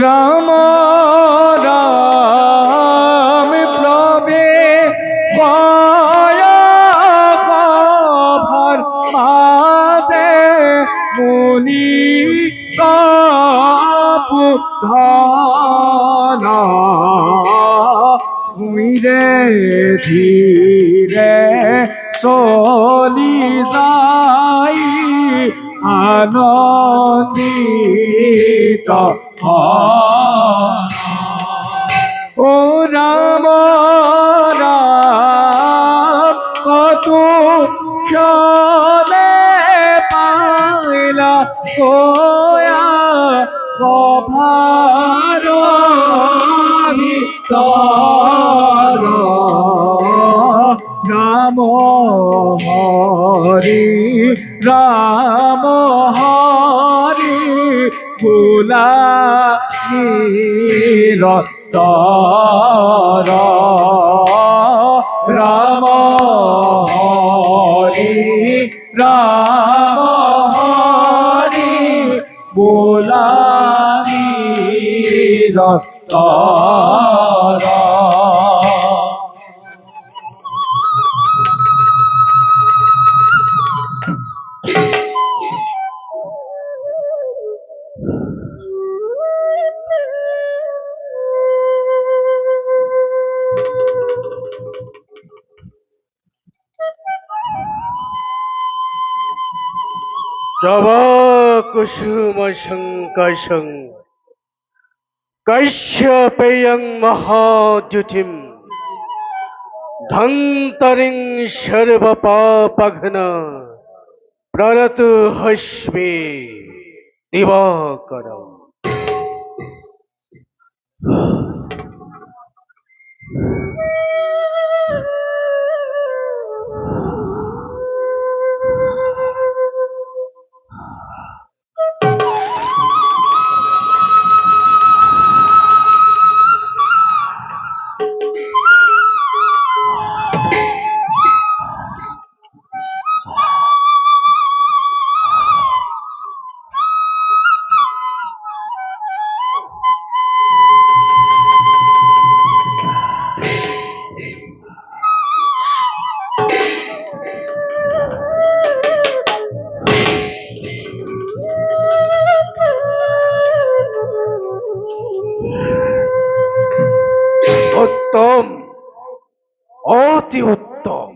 রাম রাম প্রভে ভার মাঝে মুনি কাপু ধনা ধীরে ধীরে চলি যাই আনন্দিত ও রাম রাম কত চলে পাইলা কোয়া কভার ভিতর রাম হরি রাম হরি ভোলা নিরতর রাম হরি রাম হরি ভোলা নিরতর তব কুসুম সংকাশং কৈশ্যপেয়ং মহাদ্যুতিম ধন্তরিং সর্বপাপঘ্ন প্রণতু হস্মি দিবাকর। উত্তম, অতি উত্তম।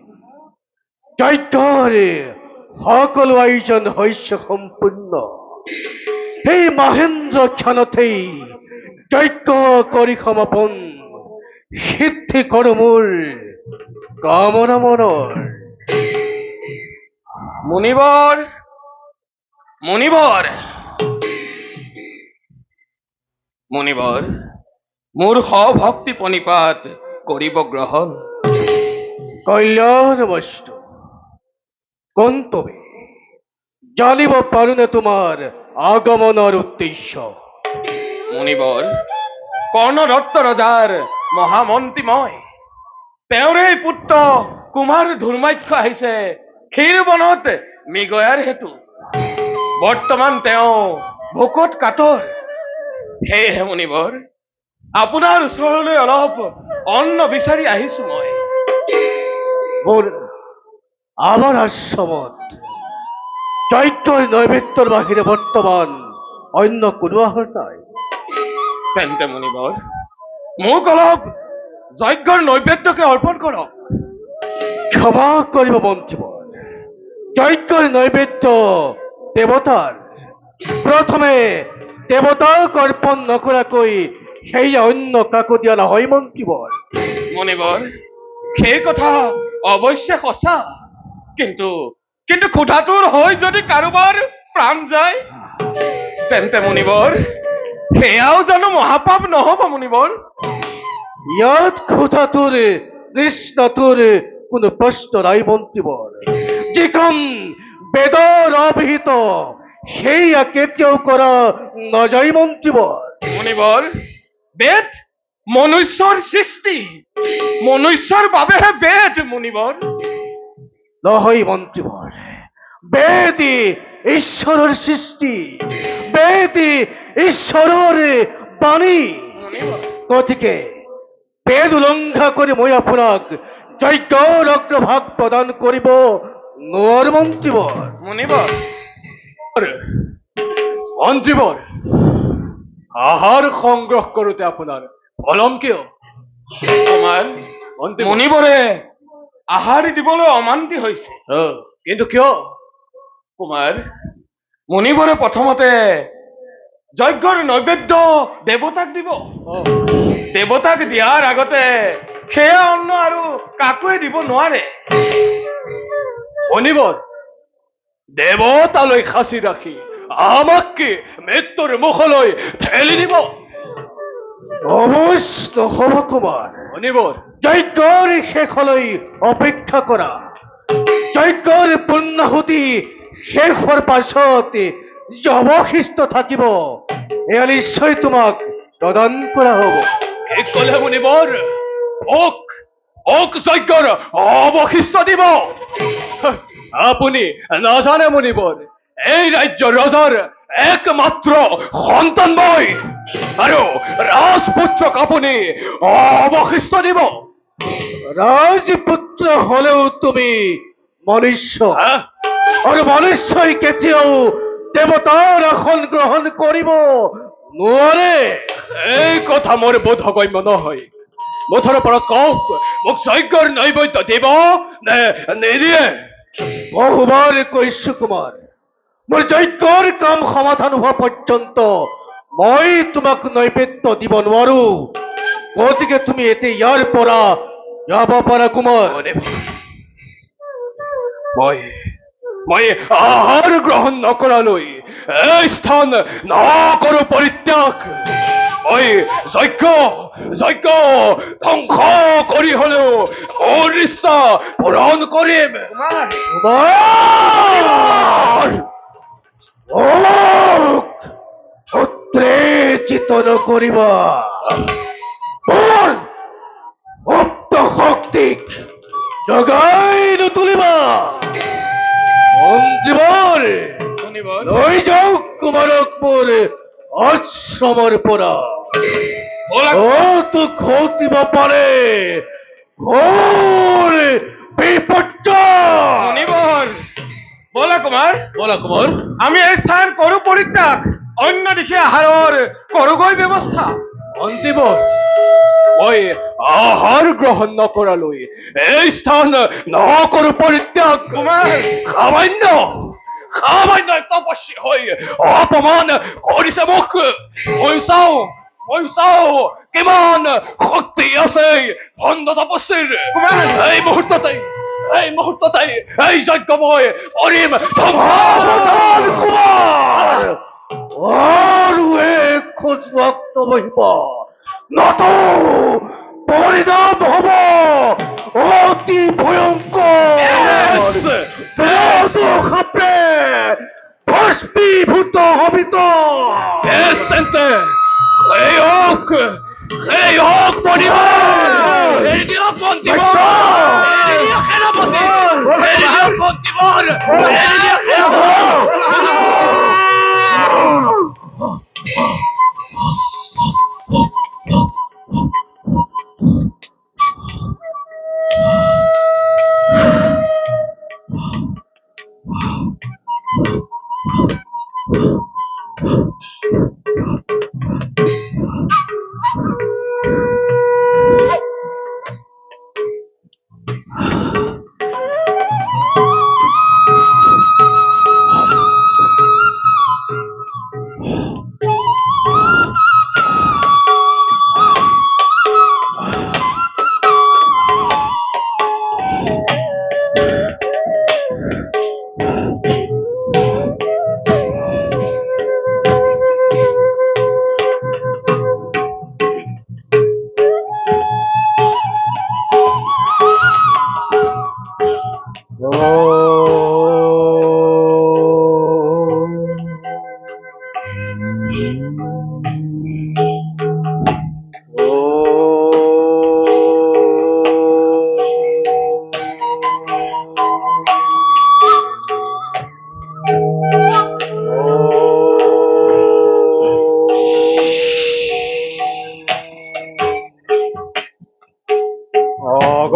যজ্ঞৰে সকলো আয়োজন হৈছে সম্পূৰ্ণ। সেই মহেন্দ্ৰ ক্ষণতেই যজ্ঞ কৰি সমাপন সিদ্ধি কৰো মোৰ কামনা মনৰ। মুনিবৰ মুনিবৰ মুনিবৰ মোৰ সভক্তি প্ৰণিপাত কৰিব গ্ৰহণ। কল্যাণ বস্তু কোন তুমি? জানিব পাৰোনে তোমাৰ আগমনৰ উদ্দেশ্য? মুনিবৰ কৰ্ণদত্ত ৰজাৰ মহামন্ত্ৰী মই। তেওঁৰে পুত্ৰ কুমাৰ ধূৰ্মাক্ষ আহিছে ক্ষীৰবনত মৃগয়াৰ হেতু। বৰ্তমান তেওঁ ভোকত কাতৰ। সেয়েহে মুনিবৰ আপোনাৰ ওচৰলৈ অলপ অন্ন বিচাৰি আহিছো মই। মোৰ আমাৰ আশ্ৰমত যজ্ঞৰ নৈবেদ্যৰ বাহিৰে বৰ্তমান অন্য কোনো আহাৰ নাই। তেন্তে মুনিবৰ মোক অলপ যজ্ঞৰ নৈবেদ্যকে অৰ্পণ কৰক। ক্ষমা কৰিব মন্ত্ৰীবৰ, যজ্ঞৰ নৈবেদ্য দেৱতাৰ। প্ৰথমে দেৱতাক অৰ্পণ নকৰাকৈ সেয়া অন্য কাকো দিয়া নহয় মন্ত্ৰীবৰ। মুনিবৰ সেই কথা অৱশ্যে সঁচা, কিন্তু কিন্তু ক্ষুধাতুৰ হৈ যদি কাৰোবাৰ প্ৰাণ যায় তেন্তে মুনিবৰ সেয়াও জানো মহাপাপ নহব মুনিবৰ? ইয়াত ক্ষুধাতুৰ তৃষ্ণাতুৰ কোনো প্ৰশ্ন নাই মন্ত্ৰীবৰ। যিখন বেদৰ অভিহিত সেয়া কেতিয়াও কৰা নাযায় মন্ত্ৰীবৰ। মুনিবৰ বেদ মনুষ্যৰ সৃষ্টি, মনুষ্যৰ বাবেহে বেদ মুনিবৰ। নহয় মন্ত্ৰীবৰ, বেদ ঈশ্বৰৰ সৃষ্টি, বেদ ঈশ্বৰৰ বাণী মুনিবৰ গতিকে বেদ উলংঘা কৰি মই আপোনাক যজ্ঞৰ অগ্ৰভাগ প্ৰদান কৰিব নোৱাৰো মন্ত্ৰীবৰ। মুনিবৰ মন্ত্ৰীবৰ, আহাৰ সংগ্ৰহ কৰোঁতে আপোনাৰ পলম কিয়? কুমাৰ মন্ত্ৰীবৰ। মুনিবৰে আহাৰ দিবলৈ অমান্তি হৈছে। কিন্তু কিয়? কুমাৰ মুনিবৰে প্ৰথমতে যজ্ঞৰ নৈবেদ্য দেৱতাক দিব। দেৱতাক দিয়াৰ আগতে সেয়া অন্ন আৰু কাকোৱে দিব নোৱাৰে। মণিবৰ, দেৱতালৈ সাঁচি ৰাখি আমাক কি মৃত্যুৰ মুখলৈ ঠেলি দিব? অৱশ্য নহ'ব কুমাৰ। মণিবৰ, যজ্ঞৰ শেষলৈ অপেক্ষা কৰা। যজ্ঞৰ পূৰ্ণাহুতি শেষ হোৱাৰ পাছত যি অৱশিষ্ট থাকিব এয়া নিশ্চয় তোমাক প্ৰদান কৰা হ'ব। কি ক'লে মুনিবৰ? মোক যজ্ঞৰ অৱশিষ্ট দিব? আপুনি নাজানে মুনিবৰ, এই ৰাজ্যৰ ৰজাৰ একমাত্ৰ সন্তান মই, আৰু ৰাজপুত্ৰক আপুনি অৱশিষ্ট দিব? ৰাজপুত্ৰ হলেও তুমি মনুষ্য, আৰু মনুষ্যই কেতিয়াও দেৱতাৰ আসন গ্ৰহণ কৰিব নোৱাৰে। এই কথা মোৰ বোধগম্য নহয়। মুঠৰ পৰা কওক, মোক যজ্ঞৰ নৈবেদ্য দিব নে নিদিয়ে? বহুবাৰ কৈছো কুমাৰ, মোৰ যজ্ঞৰ কাম সমাধান হোৱা পৰ্যন্ত মই তোমাক নৈবেদ্য দিব নোৱাৰো। গতিকে তুমি এতিয়া ইয়াৰ পৰা যাব পাৰা কুমাৰ। মই আহাৰ গ্ৰহণ নকৰালৈ এই স্থান নকৰো পৰিত্যাগ। মই যজ্ঞ ধ্বংস কৰি হলেও মোৰ ইচ্ছা পূৰণ কৰিম। কুমাৰ কুমাৰ! মোক উত্তেজিত নকৰিবা। মোৰ সুপ্ত শক্তিক জগাই নুতুলিবা। মন্ত্ৰীবৰ, মুনিবৰ লৈ যাওক কুমাৰক মোৰ আশ্ৰমৰ পৰা। ব'লা তো ঘটিব পাৰে ঘোৰ বিপৰ্যয়। মুনিবৰ ব'লা কুমাৰ আমি এই স্থান কৰো পৰিত্যাগ, অন্য দিশে আহাৰৰ কৰোগৈ ব্যৱস্থা। মন্ত্ৰীবৰ, মই আহাৰ গ্ৰহণ নকৰালৈ এই স্থান নকৰো পৰিত্যাগ। কুমাৰ সামান্য তপস্বী হৈ অপমান কৰিছে মোক। মই চাও কিমান শক্তি আছে ভণ্ড তপস্বীৰ। এই মুহূৰ্ততে এই যজ্ঞ মই কৰিম সাৱধান কুমাৰ! আৰু এক খোজ ভক্ত বহিব, নতো পৰিণাম হব অতি ভয়ংকৰ। সাপে ভস্মীভূত হবিত। তেন্তে সেই হওক মণিবৰ। এৰি দিয়ক মন্ত্ৰীবৰ। এৰি দিয়ক সেনাপতি। এৰি দিয়ক মন্ত্ৰীবৰ। এৰি দিয়ক সেনাপতি।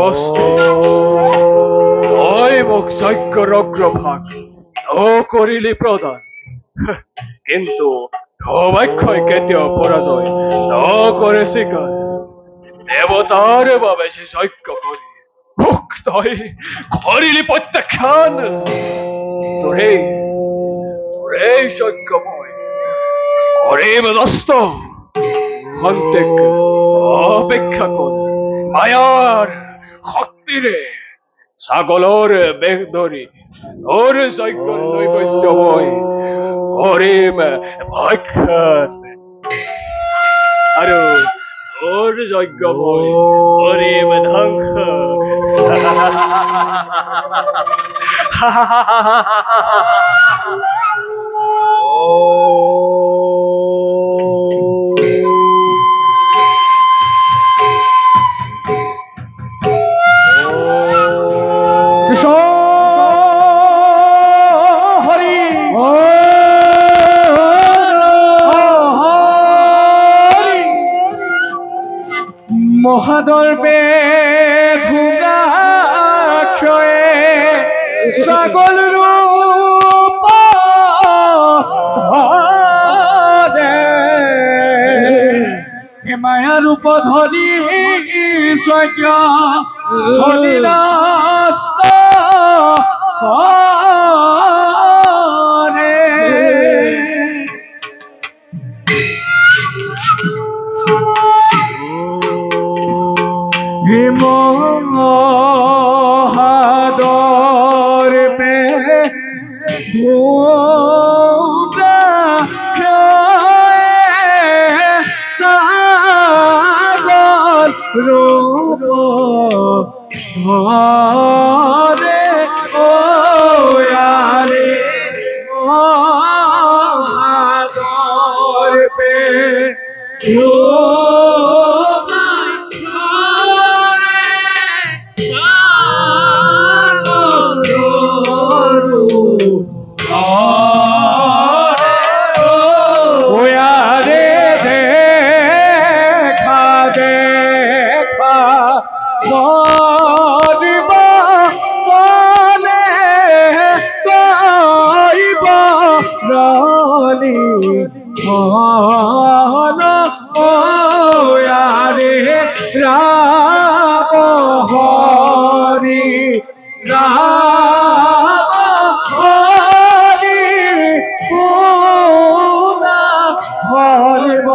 কষ্টে তই মোক যজ্ঞৰ অগ্ৰভাগ কৰিলি প্ৰদান কিন্তু সৌভাগ্যই কেতিয়াও পৰাজয় নকৰে স্বীকাৰ দেৱতাৰ বাবে যে যজ্ঞ কৰি মোক তই কৰিলি প্ৰত্যাখ্যান তোৰেই যজ্ঞ মই কৰিম নষ্ট খন্তেক অপেক্ষা কর মায়ার শক্তিৰে ছাগলৰ বেশ ধৰি তোৰ যজ্ঞৰ নৈবেদ্য মই কৰিম ভক্ষণ আৰু তোৰ যজ্ঞ মই কৰিম ধ্বংস মহাদর্পে ধুরাক্ষয়ে সকল রূপ মায়া রূপ ধরি যজ্ঞ স্থলিরাস্ত মহাদর্পে সাগর রূপ ধরে ওয়ারে মহাদর্পে রাম হরি রাম হরি পুনা হরিব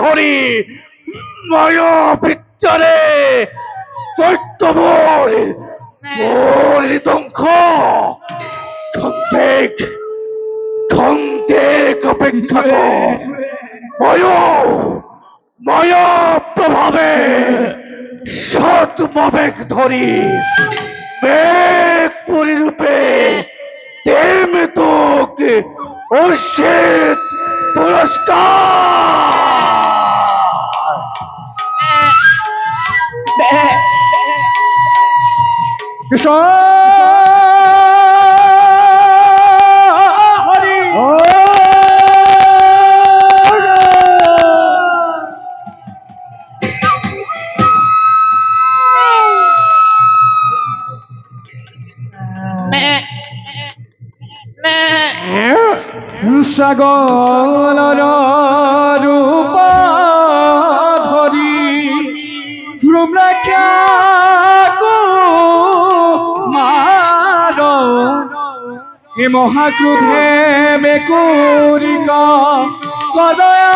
ধরি মায়া পিকচারে দৈত্যবর ধ্বংস খন্তেক অপেক্ষা কর মায়া প্রভাবে সৎ মবেক ধরি মেঘ পরিরূপে তেমে তোকে অশ্বেত পুরস্কার। সাগর রূপ ধরি তোমরা মার এ মহাক্রোধে মেকুরিক কদয়া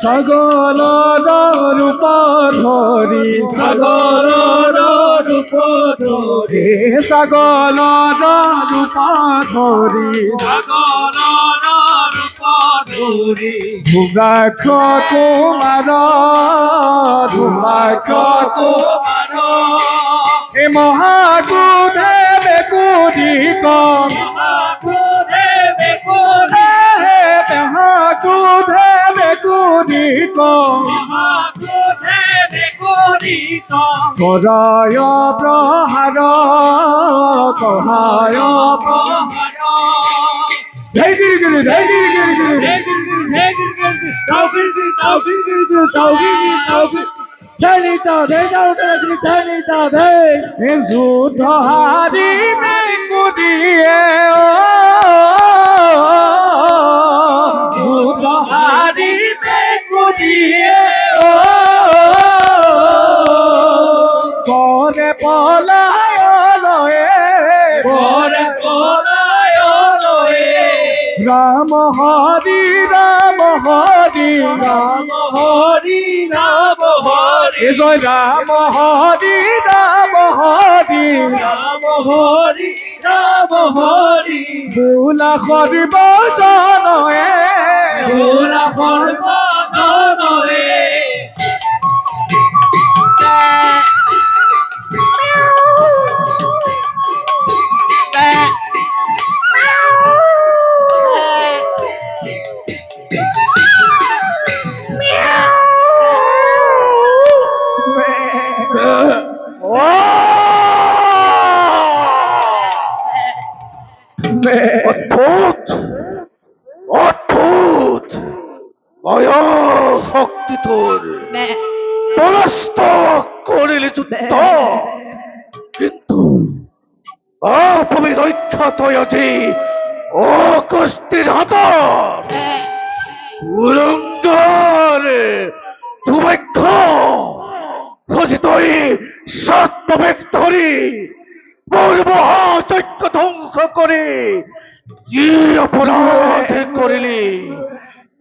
সাগর রূপ ধরি সাগর রূপ ধরি সাগর রূপ ধরি ভুগাক্ষ কুমার ভুগাক্ষ কুমার এ মহাক্রোধে মেকুরিক মহাক্রোধে মেকুরিক করয় প্রহার কহায় যুদ্ধ হারি মেকুরিয়ে যুদ্ধ হারি মেকুরিয়ে পরে পলায় রাম হরি রাম হরি রাম হরি রাম হরি জয় রাম হরি রাম হরি রাম হরি রাম হরি বুলা করিব জনয়ে বুলা করিব জনয়ে অদ্ভুত অদ্ভুত মায়া শক্তি তোর পরাস্ত করিলে যুদ্ধ কিন্তু আপনি রক্ষাত আজি ও কষ্টের হাত উলঙ্গর দুর্ভাগ্য খোঁজিতই সৎপ্রবেক ধরি পূর্ব চৈক্য ধ্বংস করে কি অপরাধ করিলি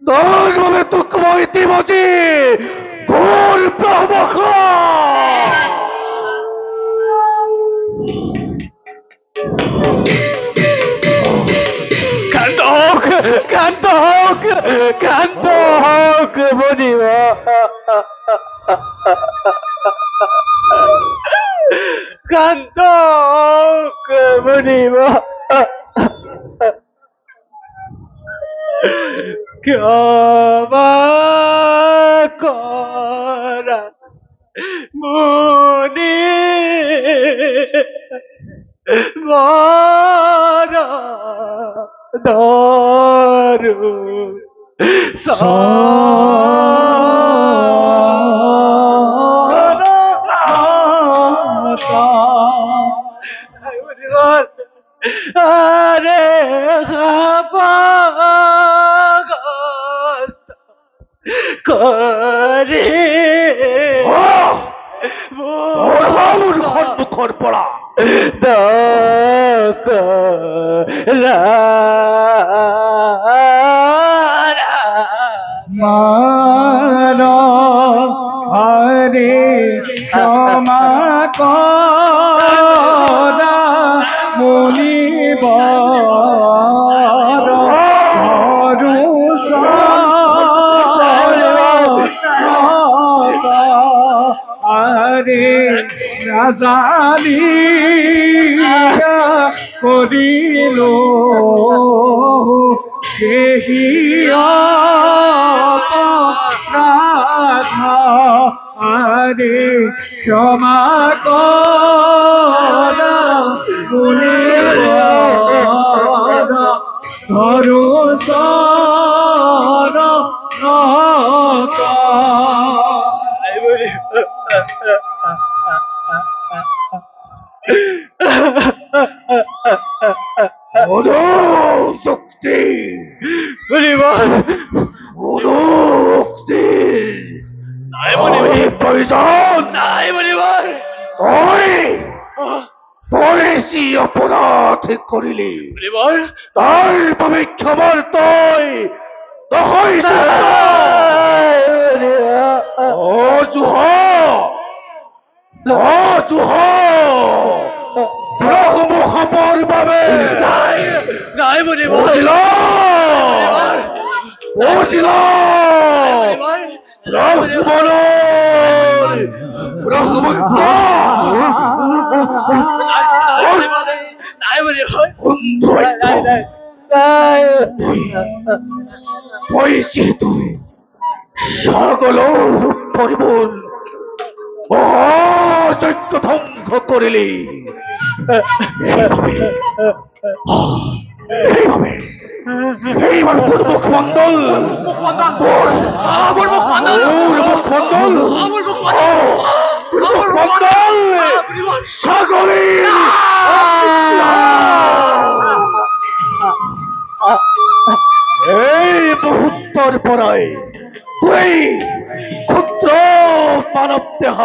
তোর ভাবে দুঃখময় দিবজি ঘোর প্রবখ কান্ত হোক বনিব কান্ত হোক বনিব ক্ষমা করা মুনি বড় দারু আরে করে মুখর পড়া নাজানিয়া করিল দেহিয়া রাধা আরে ক্ষমা করা ধরো সর শক্তি প্রয়োজন করেছি অপরাধ করিলি তার ভাবে ক্ষমার তয় ব্রহ্ম খবর পাবে যেহেতু সকল রূপ পরিবন মহাযজ্ঞ ধ্বংস করিলি এইবার পূর্বক মন্ডল সকলে এই মুহূর্তর পরায় তুই ক্ষুদ্র মানব দেহ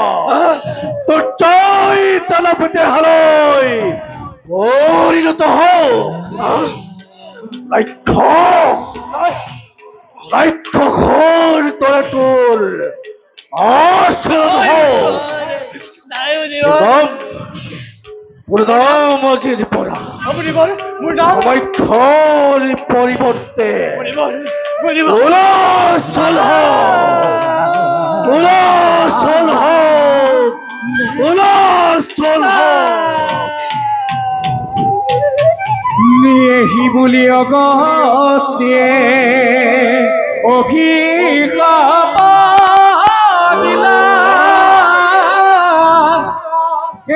তোর জয় তালাপ দেহালয় পরিণত হোক রাক্ষ ঘোর তোরা তোর আশ্রয় হোক মজির পড়া অবৈক্ষর পরিবর্তে উলাসল নিয়েহি বুলি অগস্তিয়ে অভিশাপ দিলা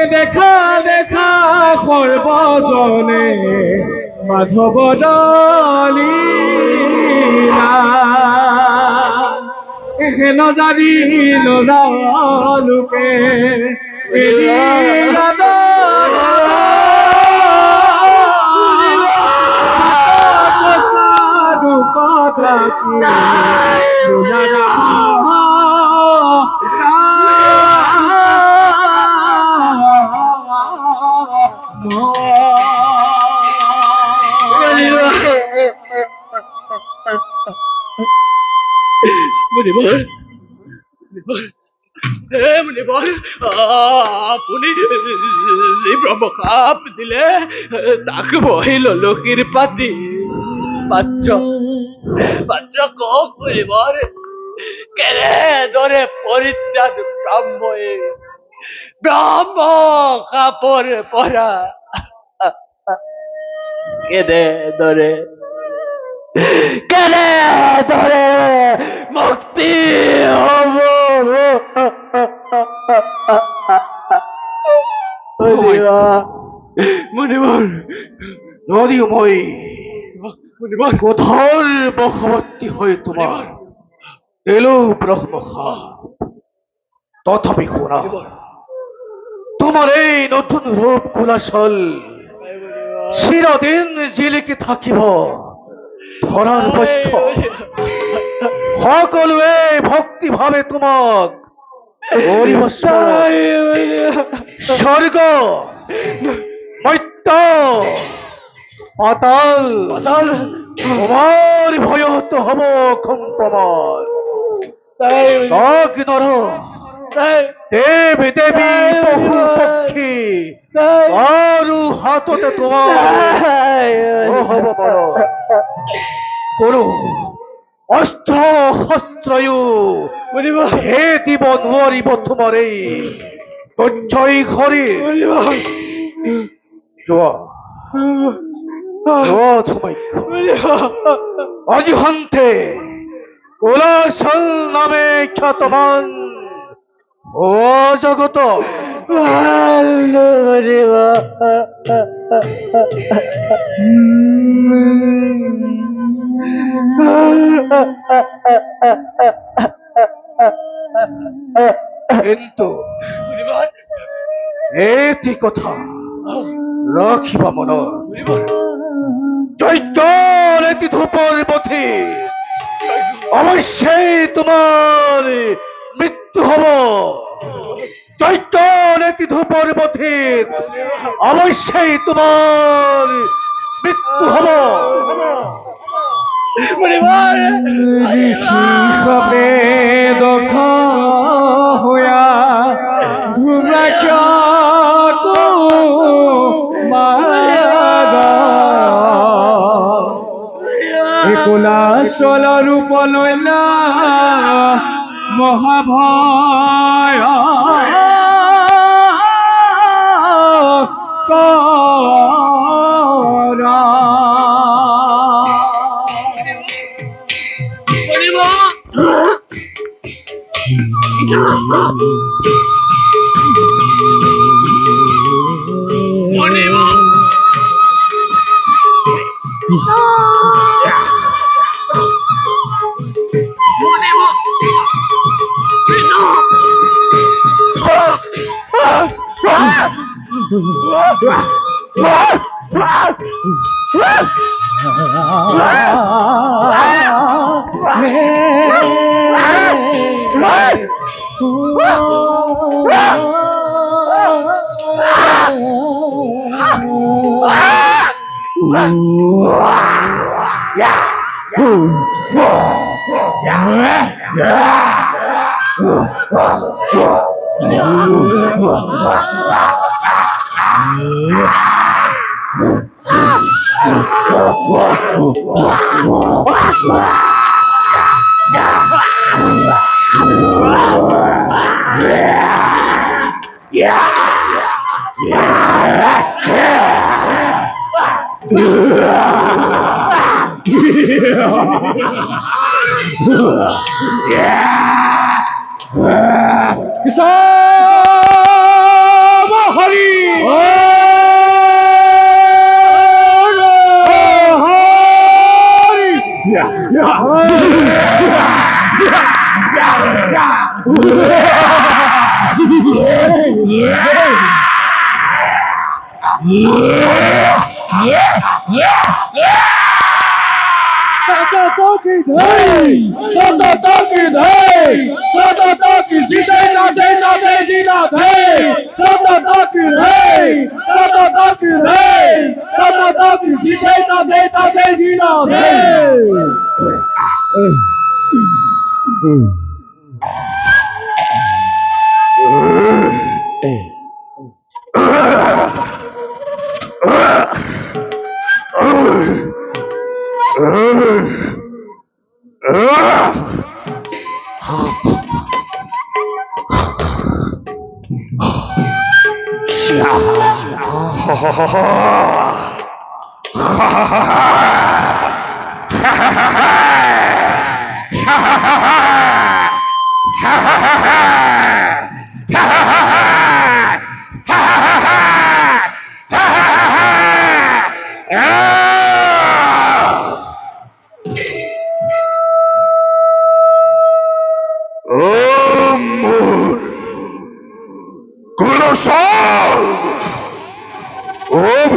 দেখা দেখা সৰ্বজনে মাধৱ দলিলা হেন জানি লোকে আপুনি ব্ৰহ্মকাপ দিলে তাক বহিল লোকীৰ পাতি পাত্ৰ কক কৰিবৰ কেনেদৰে পৰিত্ৰাণ ব্ৰহ্ম কাপৰ পৰা কেনেদৰে মুক্তি হব নদীময় কোথর বশবর্তী হয়ে তোমার এলো ব্রহ্মখা তথাপি কোনা তোমার এই নতুন রূপ কোলাশল চিরদিন জিলিকি থাকিব ধরার পক্ষ সকলোৱে ভক্তি ভাবে তোমাক স্বর্গ মৈত্য পাতাল তোমার ভয়ত হব কম্পমান নর দেব দেবী পশু পক্ষী আৰু হাততে তোমাৰ হব বড় করু অস্ত্র শস্ত্রয়ু হে দিব নোৱাৰিব তোমাৰ এই তচ্ছই ঘরে 좋아 ধুমাইক্ষ অজিহন্তে কোলাশল নামে খ্যাতমান ও জগত কিন্তু এটি কথা রাখিবা মন চৈতর এটি ধূপর পথে অবশ্যই তোমার মৃত্যু হব চৈতর এটি ধূপর পথে অবশ্যই তোমার মৃত্যু হব হবে দখ হইয়া ধুমাক্ষ কোলাশল রূপ লইলা মহাভয় করা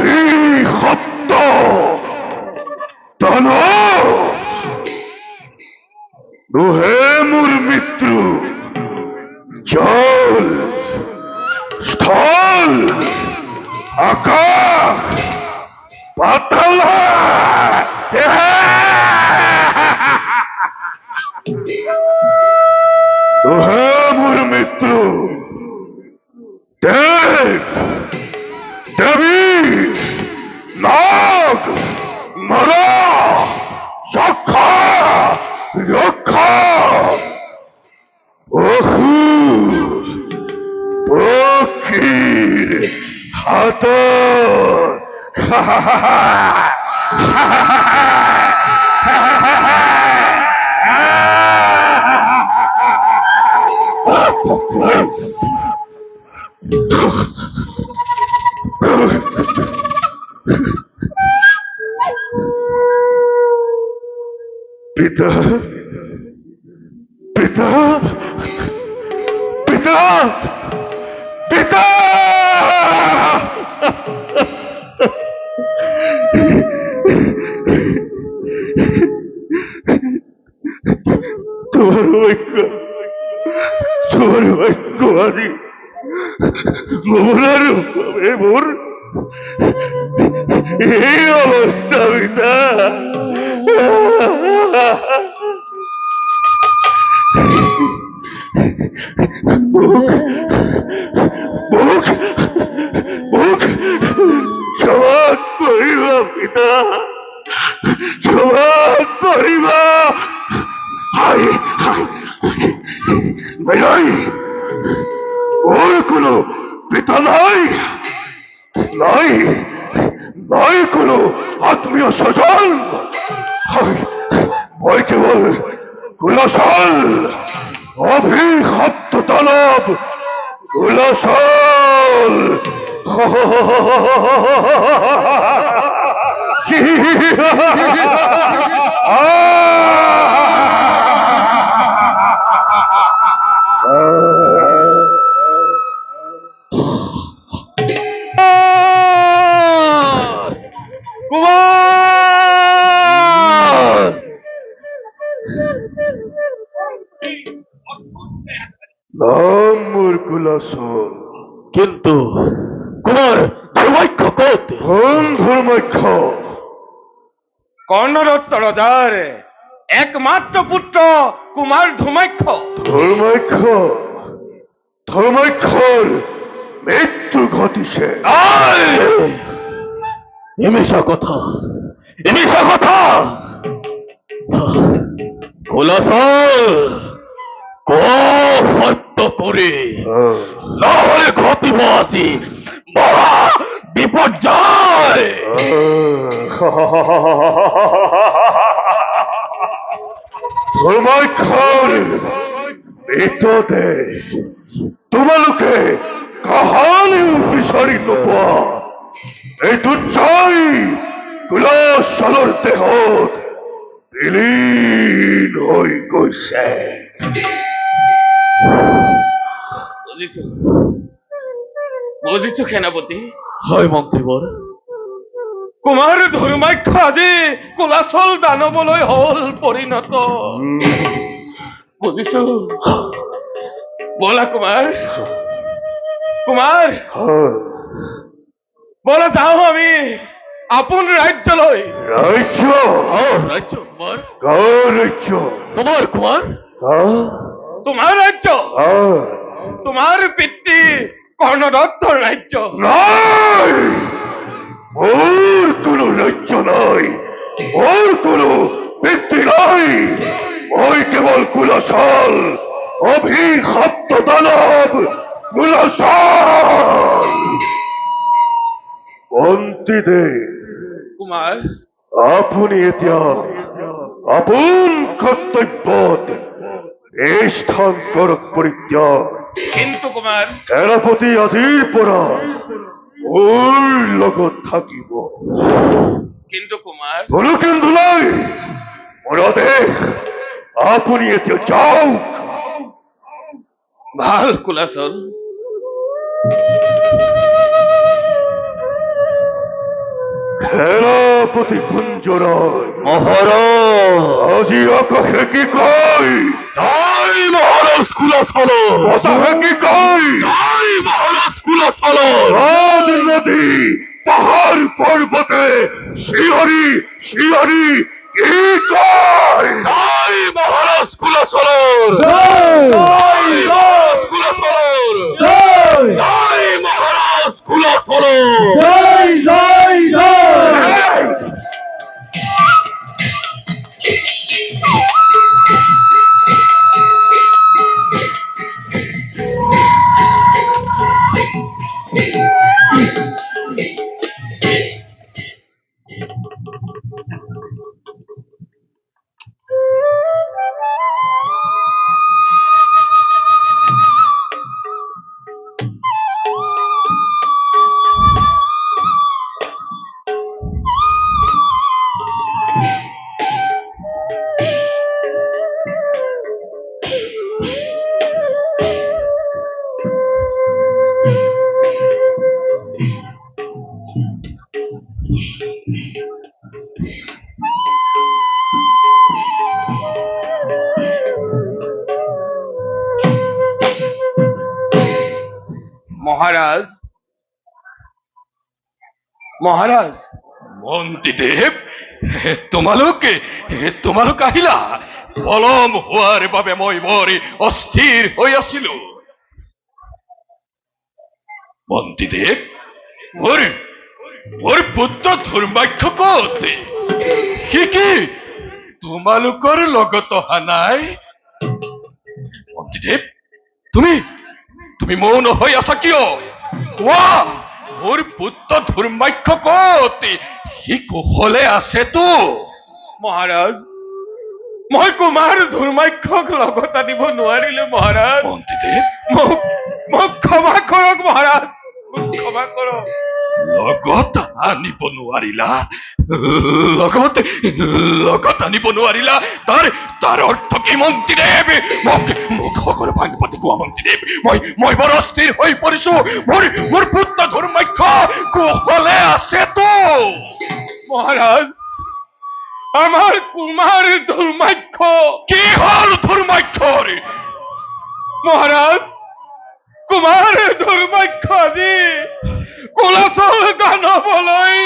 অভিশপ্ত দানব দুহে মোর মৃত্যু জল স্থল আকাশ পাতাল দুহে মোর মৃত্যু দেব দেবী নাগ নর যক্ষা রক্ষা অসুর আতর পিতা পিতা পিতা পিতা তোমার ঐক্য আজি মোর মোর এই অবস্থা পিতা মুখ মুখ মুখ ক্ষমা করিবা পিতা ক্ষমা করিবা হাই হাই নাই ওর কোনো পিতা নাই নাই নাই কোনো আত্মীয় স্বজন ওই কেবল কুলাশাল অভিশপ্ত দানব কুলাশাল নামুর কুলাশাল কিন্তু কুমার ধর্মাক্ষ কত কোন ধর্মাক্ষ কর্ণদত্ত রজার একমাত্র পুত্র কুমার ধূমাক্ষ। ধর্মাক্ষ ধর্মাক্ষর মৃত্যু ঘটিছে এমিশা কথা এমিশা কথা কুলাশাল সত্য করে না হলে ঘটিব আসি মহা বিপর্যয় ধর্মাক্ষর মৃতদেহ তোমালোকে কাহানি বিচাৰি নোপোৱা এইটো চাই কুলাশালৰ দেহত বিলীন হৈ গৈছে বুজিছো বুজিছো সেনাপতি হয় মন্ত্ৰীবৰ কুমাৰ ধৰ্মাক্ষ আজি কুলাশল দানৱলৈ হল পৰিণত। বুজিছো বলা কুমাৰ কুমাৰ বলা যাওঁ আমি আপোন ৰাজ্যলৈ। ৰাজ্য ৰাজ্য কুমাৰ গাঁৱৰ ৰাজ্য তোমাৰ কুমাৰ তোমাৰ ৰাজ্য তোমাৰ পিতৃ কৰ্ণদত্তৰ ৰাজ্য। নাই মোৰ কোনো ৰাজ্য নাই মোৰ কোনো পিতৃ নাই মই কেৱল কুলাশাল অভিশপ্ত দানৱ কুলাশাল মন্ত্ৰীদেৱ কুমাৰ আপুনি এতিয়া আপোন কৰ্তব্যত এই স্থান কৰক পৰিত্যাগ। কিন্তু কুমাৰ সেনাপতি আজিৰ পৰা মোৰ লগত থাকিব কিন্তু কুমাৰ কোনো কিন্তু নাই মোৰ আদেশ আপুনি এতিয়া যাওক। ভাল কুলাশল সেনাপতি কুঞ্জৰায় মহাৰাজ আজি আকাশে কি কয় জয় মহারাজ কুলাশালৰ বতাহে কি কয় জয় মহারাজ কুলাশালৰ নদ নদী পাহাড় পর্বতে শিহরি শিহরি কি কয় জয় মহারাজ কুলাশালৰ জয় মহারাজ কুলাশালৰ জয় মহারাজ কুলাশালৰ জয় জয় জয় মহারাজ, মহারাজ, মন্ত্ৰীদেৱ তোমালোক আহিলা পলম হোৱাৰ বাবে মই বৰ অস্থিৰ হৈ আছিলো। মন্ত্ৰীদেৱ মোৰ পুত্ৰ ধৰ্মাক্ষ ক'ত? সি কি তোমালোকৰ লগত অহা নাই? মন্ত্ৰীদেৱ তুমি মৌন হৈ আছা কিয়? কোৱা, মোৰ পুত্ৰ ধৰ্মাক্ষ ক'ত? সি কুশলে আছেতো? মহাৰাজ, মই কুমাৰ ধৰ্মাক্ষক লগত আনিব নোৱাৰিলো মহাৰাজ। মন্ত্ৰীদেৱ মোক ক্ষমা কৰক মহাৰাজ, মোক ক্ষমা কৰক। লগত আনিব নোৱাৰিলা? লগত আনিব নোৱাৰিলা? তাৰ অৰ্থ কি মন্ত্ৰীদেৱ? মোক সকলো ভাঙি পাতি কোৱা মন্ত্ৰীদেৱ। মই বৰ অস্থিৰ হৈ পৰিছো। মোৰ পুত্ৰ ধৰ্মাক্ষ কুশলে আছেতো? মহাৰাজ, আমাৰ কুমাৰ ধৰ্মাক্ষ। কি হল ধৰ্মাক্ষৰ? মহাৰাজ, কুমাৰ ধৰ্মাক্ষ আজি কুলাচল দানৱলৈ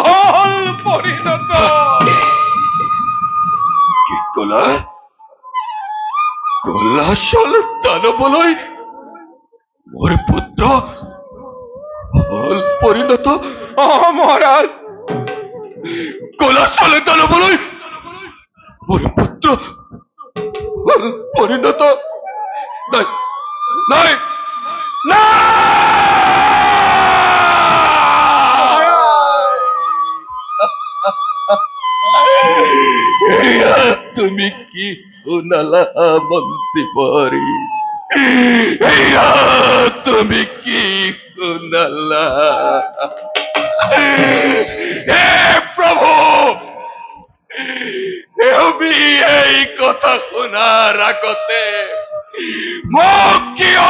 হল পৰিণত। কি কলা? কুলাচল দানৱলৈ মোৰ পুত্ৰ হল পৰিণত? মহাৰাজ, কুলাচল দানৱলৈ মোৰ পুত্ৰ হল পৰিণত? নাই নাই এয়া তুমি কি শুনালা মন্ত্ৰীপৰি? এয়া তুমি কি শুনালা? হে প্ৰভু, তুমি এই কথা শুনাৰ আগতে মোক কিয়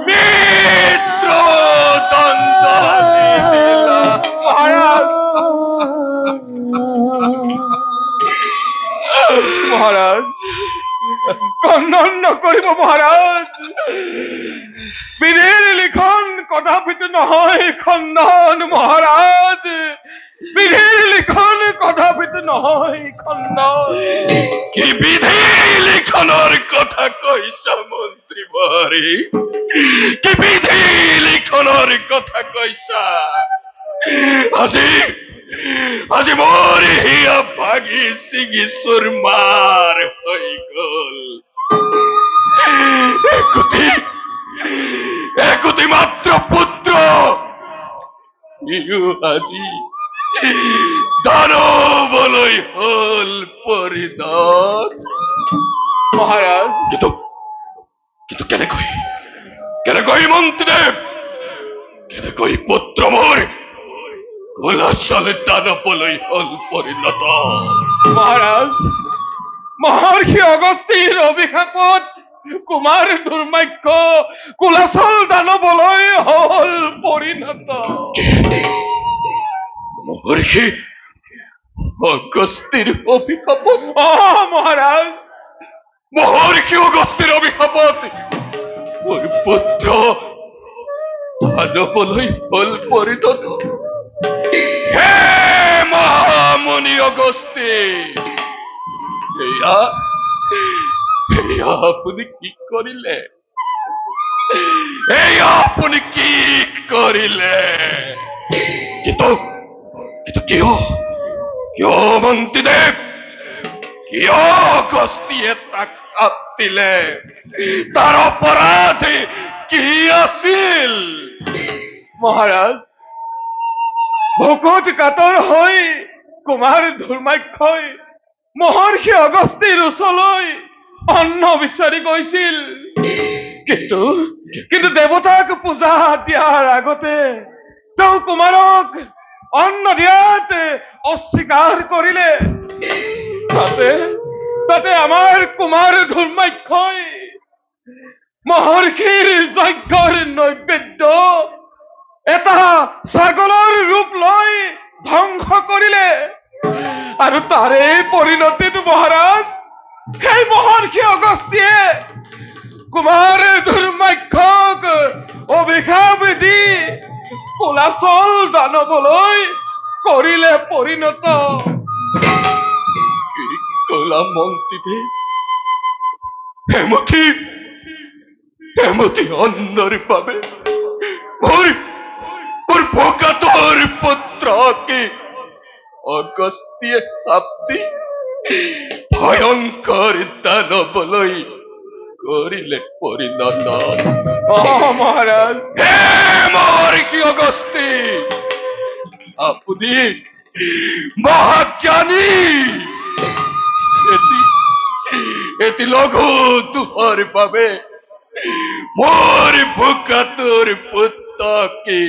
মৃত্যুদণ্ড দিলা? মহাৰাজ, খণ্ডন নকৰিব মহাৰাজ। বিধিৰ লিখন কদাপিতো নহয় খণ্ডন মহাৰাজ। বিধিৰ লিখন কদাপিতো নহয় খণ্ডন। কি বিধি লিখনৰ কথা কৈছা মন্ত্ৰীপৰি? কি বিধি লিখনৰ কথা কৈছা? আজি মোৰ হিয়া ভাগি ছিঙি চুৰমাৰ হৈ গল। একোটি মাত্ৰ পুত্ৰ, ইও আজি দানৱলৈ হল পৰিণত। মহাৰাজ, কিন্তু কেনেকৈ মন্ত্ৰীদেৱ? কেনেকৈ পুত্ৰ মোৰ কুলাচল দানৱলৈ হল পৰিণত? মহাৰাজ, মহৰ্ষি অগস্তিৰ অভিশাপত কুমাৰ ধৰ্মাক্ষ কুলাচল দানৱলৈ হল পৰিণত। মহৰ্ষি অগস্তিৰ অভিশাপত? মহাৰাজ, মহৰ্ষি অগস্তিৰ অভিশাপত মোৰ পুত্ৰ দানৱলৈ হল পৰিণত? হে মহামুনি অগস্তি, এয়া আপুনি কি কৰিলে? এয়া আপুনি কি কৰিলে? কিন্তু কিয় মন্ত্ৰীদেৱ? কিয় অগস্তিয়ে তাক শাপ দিলে? তাৰ অপৰাধ কি আছিল? মহাৰাজ, ভোকত কাতৰ হৈ কুমাৰ ধৰ্মাক্ষই মহৰ্ষি অগস্তিৰ ওচৰলৈ অন্ন বিচাৰি গৈছিল। কিন্তু দেৱতাক পূজা দিয়াৰ আগতে তেওঁ কুমাৰক অন্ন দিয়াত অস্বীকাৰ কৰিলে। তাতে আমাৰ কুমাৰ ধৰ্মাক্ষই মহৰ্ষিৰ যজ্ঞৰ নৈবেদ্য এটা ছাগলৰ ৰূপ লৈ ধ্বংস কৰিলে আৰু তাৰে পৰিণতিত মহাৰাজ সেই মহৰ্ষি অগস্ত্যে কুমাৰ দুৰ্মাক্ষক অভিশাপ দি কুলাচল দানৱলৈ কৰিলে পৰিণত। কি কলা মন্ত্ৰীদেৱ? এমতি অন্যৰ বাবে মোৰ ভোকাটোৰ পুত্ৰকে অগস্ত্যে শাস্তি ভয়ংকৰ দানৱলৈ কৰিলে পৰিণত। মহাৰাজ হে মহৰ্ষি অগস্ত্যে, আপুনি মহাজ্ঞানী। এটি লঘু তোহৰ বাবে মোৰ ভোকাটোৰ পুত্ৰকে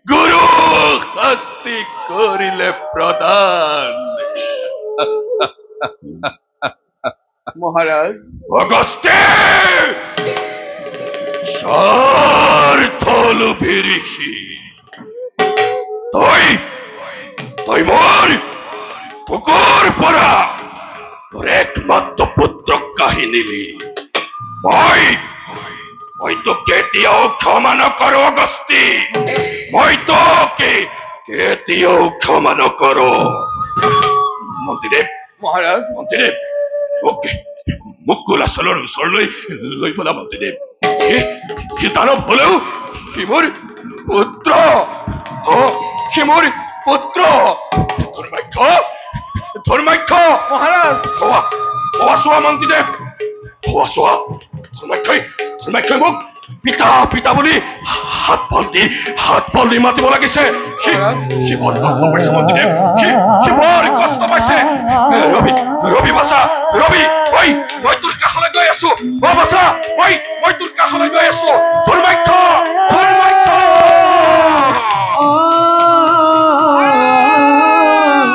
গুৰু শাস্তি কৰিলে প্ৰদান। মহাৰাজ অগস্ত্যে স্বাৰ্থলোভী ঋষি, তই মোৰ বুকুৰ পৰা তোৰ একমাত্ৰ পুত্ৰক কাঢ়ি নিলি। মই তোক কেতিয়াও ক্ষমা নকৰো অগস্ত্যে, মই তোকে কেতিয়াও ক্ষমা নকৰো। মন্ত্ৰীদেৱ, মহাৰাজ মন্ত্ৰীদেৱ, মোক কুলাচলৰ ওচৰলৈ লৈ বলা মন্ত্ৰীদেৱ। সি দানৱ হলেও সি মোৰ পুত্ৰ, সি মোৰ পুত্ৰ। ধৰ্মাক্ষ মহাৰাজ চোৱা মন্ত্ৰীদেৱ, চোৱা ধৰ্মাক্ষই মোক পিতা বুলি হাত ফল দি মাতিব লাগিছে। সি বৰ কষ্ট পাইছে মন্ত্ৰীদেৱ, সি বৰ কষ্ট পাইছে। ৰবি বাছা, ৰবি, মই তোৰ কাষলৈ গৈ আছো। বাছা, মই তোৰ কাষলৈ গৈ আছো।